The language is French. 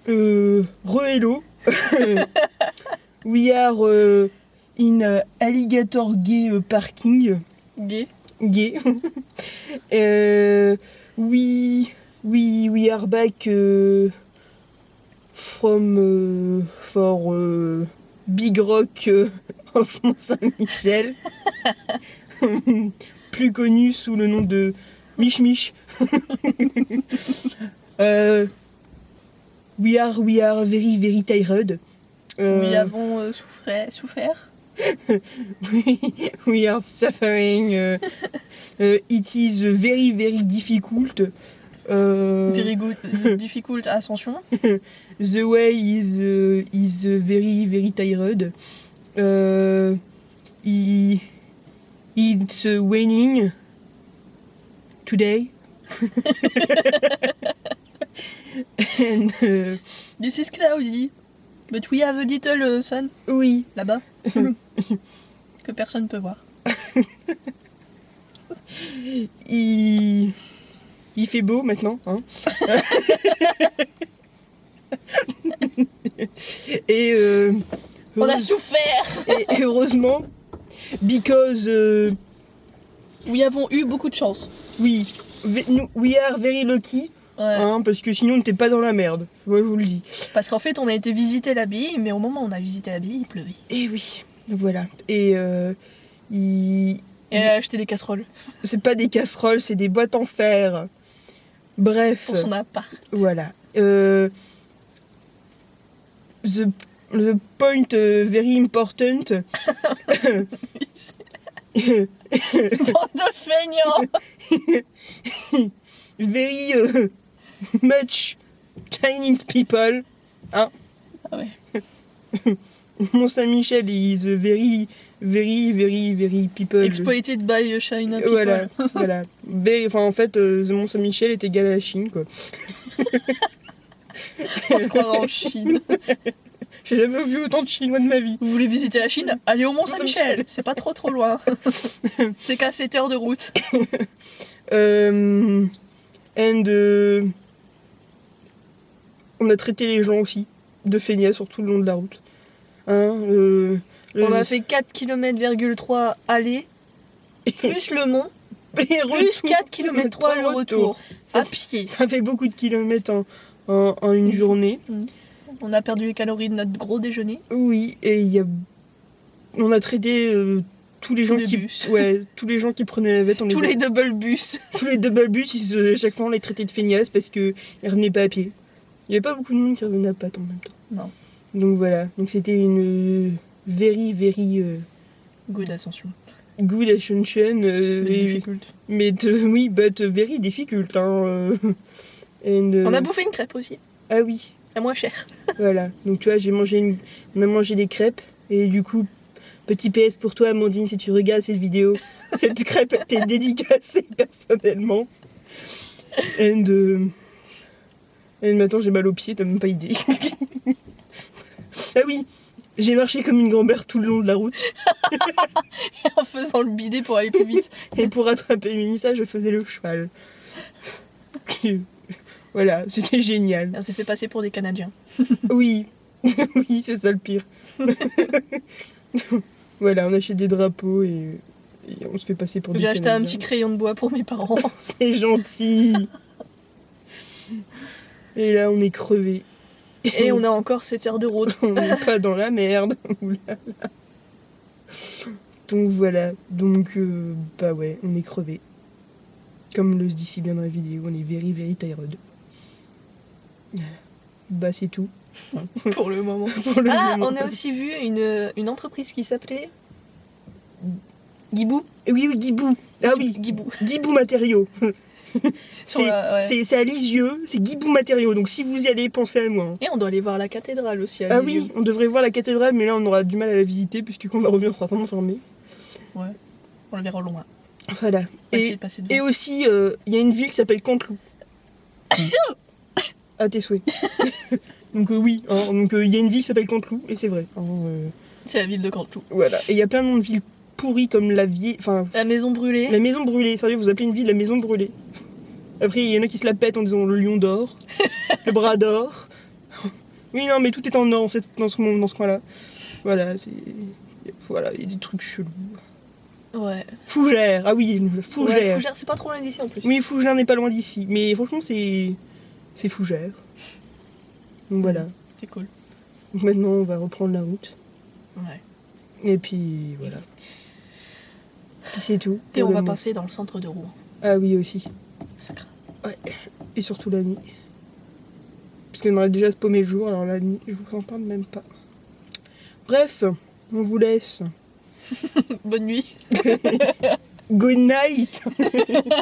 Re-hello. We are in Alligator Gay parking. Gay. We are back from for Big Rock of Mont-Saint-Michel, plus connu sous le nom de Mich Mich. We are very very tired. Oui, avons souffert. We are suffering. It is very very difficult. Very good, difficult ascension. The way is very very tired. It's raining today. And This is cloudy, but we have a little sun oui. là-bas que personne ne peut voir. Il fait beau maintenant, hein. Et On a souffert. et heureusement, because Oui, avons eu beaucoup de chance. oui, we are very lucky, Ouais. hein, parce que sinon on n'était pas dans la merde. Moi je vous le dis. Parce qu'en fait, on a été visiter l'abbaye, mais au moment où on a visité l'abbaye, il pleuvait. Et oui, voilà. Et Et elle a acheté des casseroles c'est pas des casseroles, c'est des boîtes en fer. Bref. pour son appart. Voilà. The point very important. Bande de feignants. Very much Chinese people. Hein? Ah ouais. Mont-Saint-Michel is very people. Exploited by China people. Voilà, voilà. En fait, the Mont-Saint-Michel est égal à la Chine, quoi. On se croirait en Chine. J'ai jamais vu autant de Chinois de ma vie. Vous voulez visiter la Chine? Allez au Mont-Saint-Michel. C'est pas trop loin. C'est qu'à 7 heures de route. On a traité les gens aussi de feignasses sur tout le long de la route. Hein, On a fait 4 km,3 aller, plus le mont, plus 4 km 3 le retour, à pied. Ça fait beaucoup de kilomètres en une journée. On a perdu les calories de notre gros déjeuner. Oui, et on a traité tous les gens bus. tous les gens qui prenaient la vette. Tous les double bus. Tous les double bus, chaque fois on les traitait de feignasses parce qu'ils revenaient pas à pied. Il n'y avait pas beaucoup de monde qui revenait à pattes en même temps. Non. Donc voilà, donc c'était une very Good ascension. good ascension. Difficult. Oui, but very difficult. Hein, On a bouffé une crêpe aussi. Ah oui, La moins chère. voilà. Donc tu vois, on a mangé des crêpes et du coup, petit PS pour toi, Amandine, si tu regardes cette vidéo, cette crêpe t'est dédicacée personnellement. Et maintenant j'ai mal aux pieds, t'as même pas idée. Ah oui, j'ai marché comme une grand-mère tout le long de la route. En faisant le bidet pour aller plus vite. Et pour rattraper Mélissa, je faisais le cheval. Voilà, c'était génial. Et on s'est fait passer pour des Canadiens. Oui, oui, c'est ça le pire. Voilà, on achète des drapeaux et on se fait passer pour des J'ai acheté un Canadiens. petit crayon de bois pour mes parents. C'est gentil. Et là, on est crevés. Et on a encore 7 heures de route. On n'est pas dans la merde. Oulala. Donc voilà, bah ouais, on est crevés. Comme le dit si bien dans la vidéo, on est very tired. Bah c'est tout. Pour le moment. Pour le Ah, moment. on a aussi vu une entreprise qui s'appelait Guibou. Oui, Guibou. Ah oui, Guibou. Guibou Matériaux. Ouais. C'est à Lisieux, c'est Guibou Matériaux. Donc si vous y allez, pensez à moi. Et on doit aller voir la cathédrale aussi à Ah Lisieux. oui, on devrait voir la cathédrale, mais là on aura du mal à la visiter puisque quand on va revenir, on sera tellement fermé. Ouais. On la verra au loin. Voilà. On va essayer de passer devant. Et aussi, il y a une ville qui s'appelle Canteloup. À tes souhaits. Donc oui, hein, donc il y a une ville qui s'appelle Canteloup, et c'est vrai. Hein, C'est la ville de Canteloup. voilà. Et il y a plein de noms de villes pourries comme la vieille... Enfin, La maison brûlée. la maison brûlée. Sérieux, vous appelez une ville la maison brûlée. Après, il y en a qui se la pètent en disant le lion d'or, le bras d'or. Oui, non, mais tout est en or dans ce coin-là. Voilà, voilà, il y a des trucs chelous. Ouais. Fougères, ah oui, Fougères. Ouais, Fougères, c'est pas trop loin d'ici en plus. Oui, Fougères n'est pas loin d'ici, mais franchement, c'est Fougères. Donc voilà. C'est cool. Donc maintenant, on va reprendre la route. Ouais. Et puis voilà. Puis c'est tout. Et on va passer dans le centre de Rouen. Ah oui, aussi. Ça craint. Ouais. Et surtout la nuit. Puisqu'on aurait déjà spammé le jour, alors la nuit, je vous en parle même pas. Bref, on vous laisse. Bonne nuit. Good night.